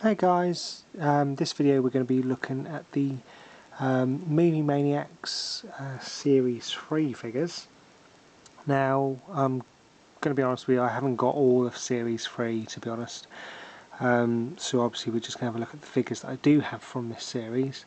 Hey guys, this video we're going to be looking at the Movie Maniacs Series 3 figures. Now, I'm going to be honest with you, I haven't got all of Series 3 to be honest, so obviously we're just going to have a look at the figures that I do have from this series.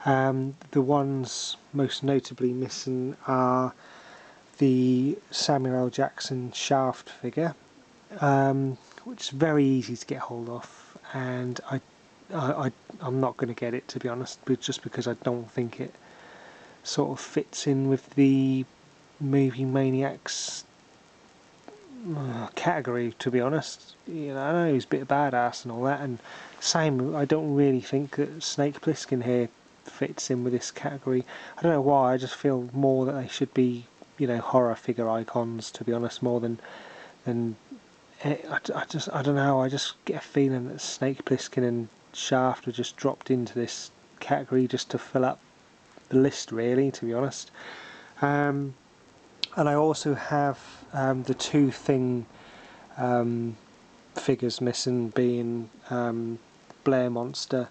The ones most notably missing are the Samuel L. Jackson Shaft figure, which is very easy to get hold of, and I'm not going to get it, to be honest, but just because I don't think it sort of fits in with the Movie Maniacs category, to be honest. You know, I know he's a bit of badass and all that, and same, I don't really think that Snake Plissken here fits in with this category. I don't know why, I just feel more that they should be, you know, horror figure icons, to be honest, more than I don't know, I just get a feeling that Snake Plissken and Shaft were just dropped into this category just to fill up the list, really, to be honest. And I also have the two Thing figures missing, being Blair Monster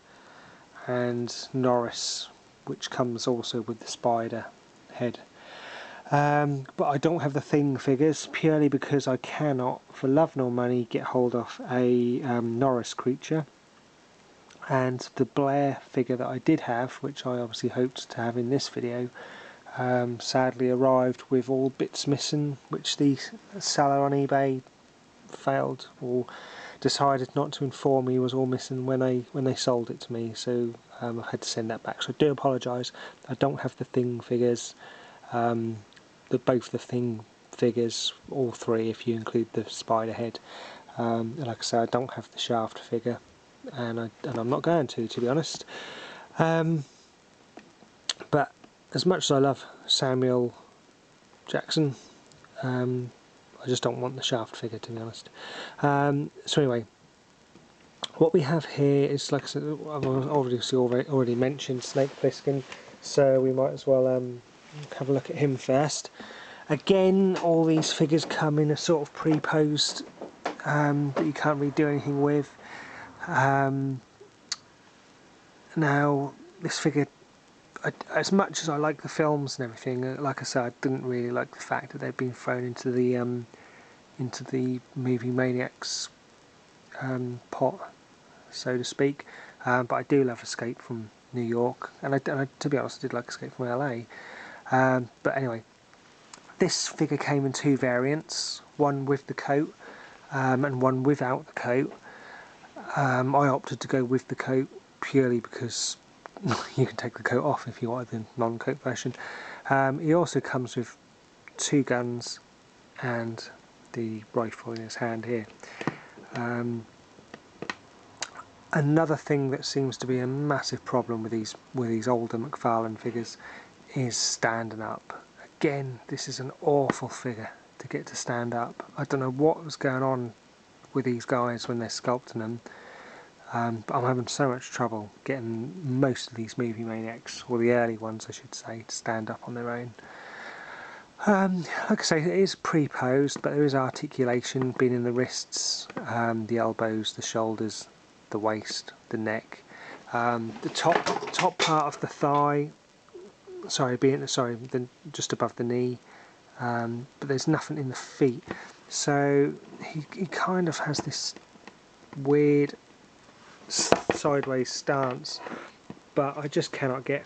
and Norris, which comes also with the spider head. But I don't have the Thing figures purely because I cannot, for love nor money, get hold of a Norris creature. And the Blair figure that I did have, which I obviously hoped to have in this video, sadly arrived with all bits missing, which the seller on eBay failed or decided not to inform me was all missing when they sold it to me. So I had to send that back. So I do apologise. I don't have the Thing figures. Both the Thing figures, all three if you include the spider head. And like I say, I don't have the Shaft figure, and I'm not going to be honest. But as much as I love Samuel Jackson, I just don't want the Shaft figure, to be honest. So anyway, what we have here is, like I said, I've already mentioned Snake Plissken, so we might as well have a look at him first. Again, all these figures come in a sort of pre-posed that you can't really do anything with. Now, this figure, as much as I like the films and everything, like I said, I didn't really like the fact that they'd been thrown into the Movie Maniacs pot, so to speak. But I do love Escape from New York, and to be honest, I did like Escape from LA. But anyway, this figure came in two variants, one with the coat and one without the coat. I opted to go with the coat purely because you can take the coat off if you want the non-coat version. He also comes with two guns and the rifle in his hand here. Another thing that seems to be a massive problem with these older McFarlane figures is standing up. Again, this is an awful figure to get to stand up. I don't know what was going on with these guys when they're sculpting them, but I'm having so much trouble getting most of these Movie Maniacs, or the early ones I should say, to stand up on their own. Like I say, it is pre-posed, but there is articulation being in the wrists, the elbows, the shoulders, the waist, the neck, the top part of the thigh. Just above the knee, but there's nothing in the feet. So he kind of has this weird sideways stance, but I just cannot get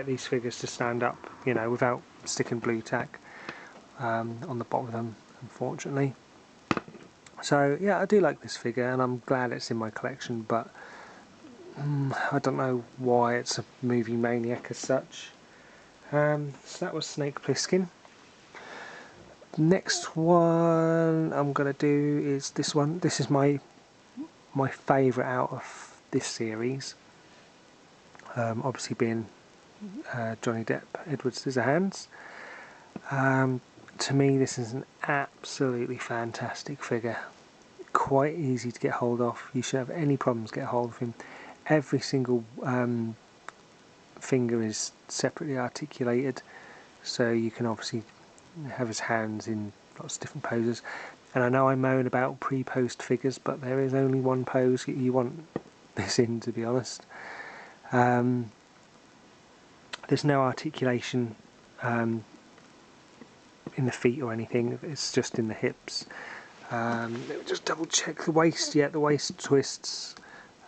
these figures to stand up, you know, without sticking blue tack on the bottom of them, unfortunately. So yeah, I do like this figure, and I'm glad it's in my collection, but I don't know why it's a Movie Maniac as such. So that was Snake Plissken. Next one I'm going to do is this one. This is my favourite out of this series. Obviously being Johnny Depp, Edward Scissorhands. To me this is an absolutely fantastic figure. Quite easy to get hold of. You shouldn't have any problems getting hold of him. Every single finger is separately articulated, so you can obviously have his hands in lots of different poses. And I know I moan about pre-posed figures, but there is only one pose that you want this in, to be honest. There's no articulation in the feet or anything, it's just in the hips. Let me just double check the waist. Yeah, the waist twists.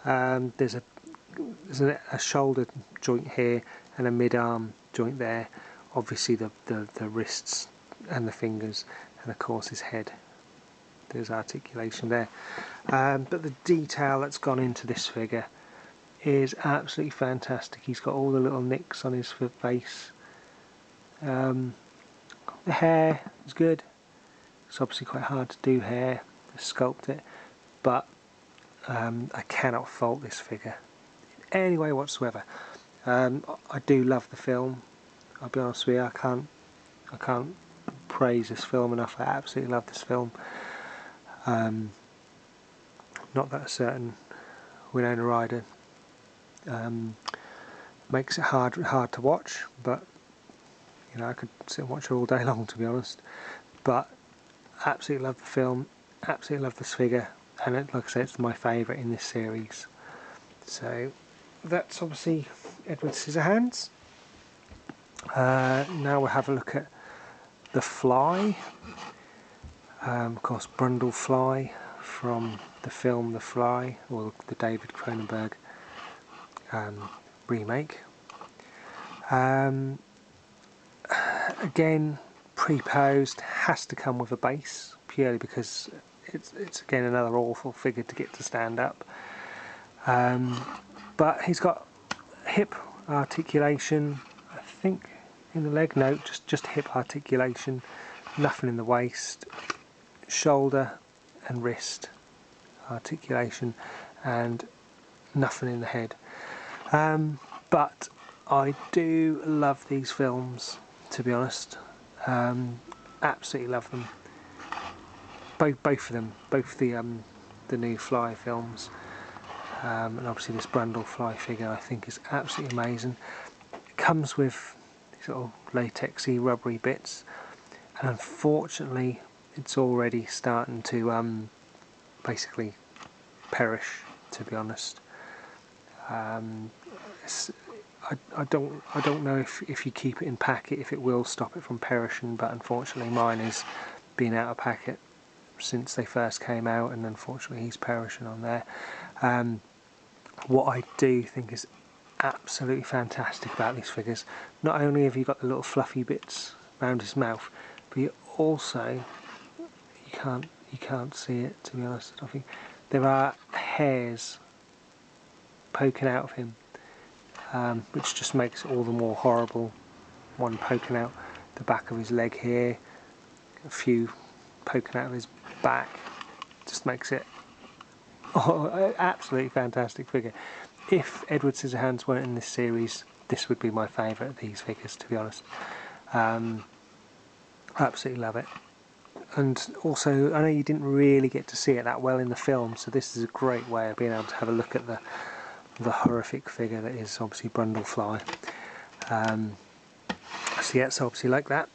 There's a shoulder joint here and a mid-arm joint there. Obviously the wrists and the fingers, and of course his head. There's articulation there. But the detail that's gone into this figure is absolutely fantastic. He's got all the little nicks on his face. The hair is good. It's obviously quite hard to do hair, to sculpt it, but I cannot fault this figure in any way whatsoever. I do love the film. I'll be honest with you, I can't praise this film enough. I absolutely love this film. Not that a certain Winona Ryder makes it hard to watch, but you know, I could sit and watch her all day long, to be honest. But absolutely love the film, absolutely love this figure, and like I said, it's my favourite in this series. So that's obviously Edward Scissorhands. Now we'll have a look at the Fly. Of course, Brundlefly from the film The Fly, or the David Cronenberg remake. Again, pre-posed, has to come with a base, purely because it's again another awful figure to get to stand up. But he's got hip articulation, I think, in the leg. No, just hip articulation, nothing in the waist, shoulder and wrist articulation, and nothing in the head. But I do love these films, to be honest. Absolutely love them. Both of them, both the new Fly films, and obviously this Brundlefly figure, I think is absolutely amazing. It comes with these little latexy, rubbery bits, and unfortunately, it's already starting to basically perish, to be honest. I don't know if you keep it in packet if it will stop it from perishing, but unfortunately mine has been out of packet since they first came out, and unfortunately he's perishing on there. What I do think is absolutely fantastic about these figures, not only have you got the little fluffy bits around his mouth, but you also, you can't see it, to be honest, I think there are hairs poking out of him, which just makes it all the more horrible. One poking out the back of his leg here, a few poking out of his back, just makes it absolutely fantastic figure. If Edward Scissorhands weren't in this series, this would be my favourite of these figures, to be honest. Absolutely love it. And also, I know you didn't really get to see it that well in the film, so this is a great way of being able to have a look at the horrific figure that is obviously Brundlefly. So yeah, it's obviously like that.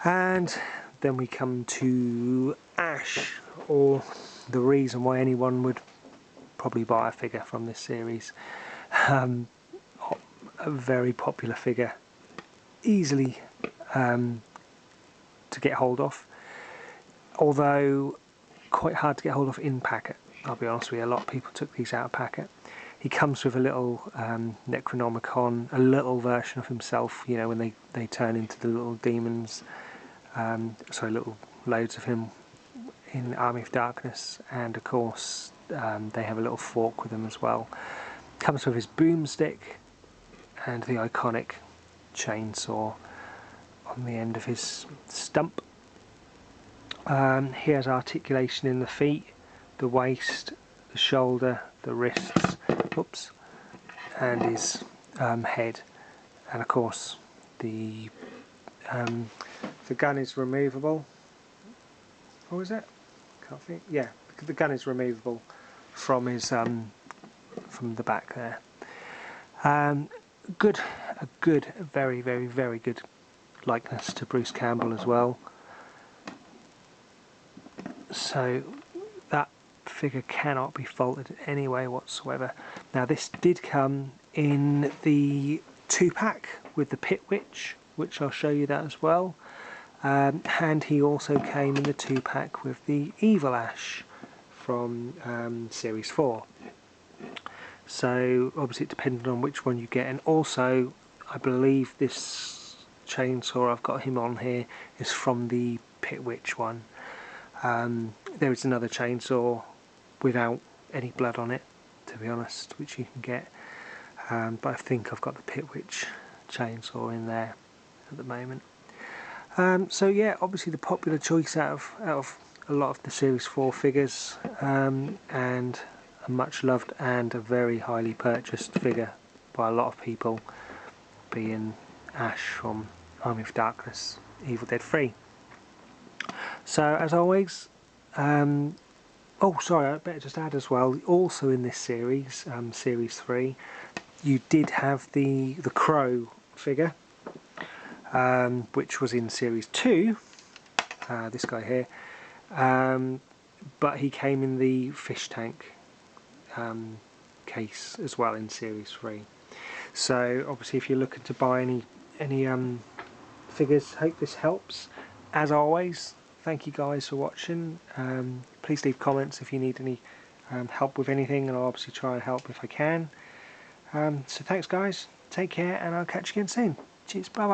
And then we come to Ash, or the reason why anyone would probably buy a figure from this series. A very popular figure, easily to get hold of, although quite hard to get hold of in packet. I'll be honest with you, a lot of people took these out of packet. He comes with a little Necronomicon, a little version of himself, you know, when they turn into the little demons, little loads of him in Army of Darkness, and of course they have a little fork with him as well. Comes with his boomstick and the iconic chainsaw on the end of his stump. He has articulation in the feet, the waist, the shoulder, the wrists, and his head, and of course the gun is removable. What was that? Can't think. Yeah, the gun is removable from his from the back there. A very, very, very good likeness to Bruce Campbell as well. So that figure cannot be faulted in any way whatsoever. Now this did come in the 2-pack with the Pit Witch, which I'll show you that as well. And he also came in the 2-pack with the Evil Ash from Series 4. So obviously it depends on which one you get, and also I believe this chainsaw I've got him on here is from the Pit Witch one. There is another chainsaw without any blood on it, to be honest, which you can get, but I think I've got the Pit Witch chainsaw in there at the moment. So yeah, obviously the popular choice out of a lot of the Series 4 figures, and a much loved and a very highly purchased figure by a lot of people, being Ash from Army of Darkness, Evil Dead 3. So as always, oh sorry, I better just add as well, also in this series, Series 3, you did have the Crow figure, which was in Series 2, this guy here, but he came in the fish tank case as well in Series 3. So obviously if you're looking to buy any figures, hope this helps. As always, thank you guys for watching. Please leave comments if you need any help with anything, and I'll obviously try and help if I can. So thanks guys, take care, and I'll catch you again soon. Cheers, bye bye.